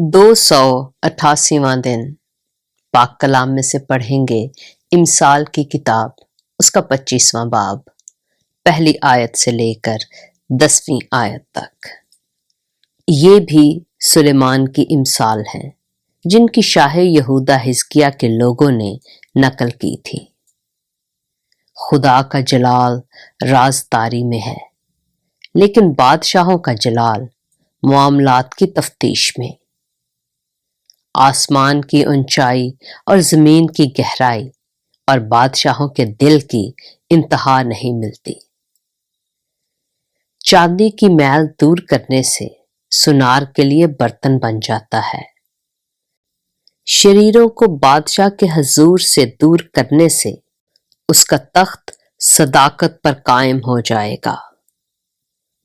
288واں دن پاک کلام میں سے پڑھیں گے امثال کی کتاب، اس کا 25واں باب، پہلی آیت سے لے کر 10ویں آیت تک۔ یہ بھی سلیمان کی امثال ہیں جن کی شاہ یہودہ حزقیہ کے لوگوں نے نقل کی تھی۔ خدا کا جلال رازداری میں ہے، لیکن بادشاہوں کا جلال معاملات کی تفتیش میں۔ آسمان کی اونچائی اور زمین کی گہرائی اور بادشاہوں کے دل کی انتہا نہیں ملتی۔ چاندی کی میل دور کرنے سے سونار کے لیے برتن بن جاتا ہے۔ شریروں کو بادشاہ کے حضور سے دور کرنے سے اس کا تخت صداقت پر قائم ہو جائے گا۔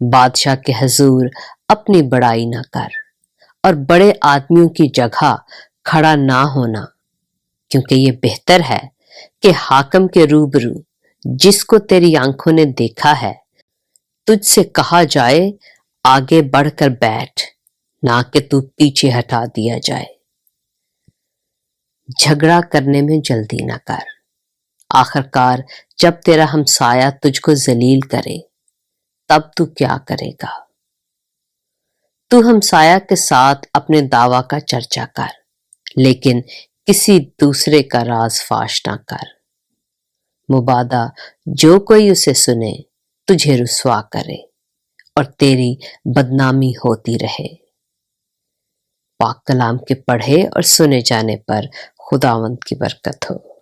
بادشاہ کے حضور اپنی بڑائی نہ کر اور بڑے آدمیوں کی جگہ کھڑا نہ ہونا، کیونکہ یہ بہتر ہے کہ حاکم کے روبرو جس کو تیری آنکھوں نے دیکھا ہے تجھ سے کہا جائے آگے بڑھ کر بیٹھ، نہ کہ تو پیچھے ہٹا دیا جائے۔ جھگڑا کرنے میں جلدی نہ کر، آخرکار جب تیرا ہمسایہ تجھ کو ذلیل کرے تب تو کیا کرے گا؟ تو ہمسایہ کے ساتھ اپنے دعویٰ کا چرچا کر، لیکن کسی دوسرے کا راز فاش نہ کر، مبادا جو کوئی اسے سنے تجھے رسوا کرے اور تیری بدنامی ہوتی رہے۔ پاک کلام کے پڑھے اور سنے جانے پر خداوند کی برکت ہو۔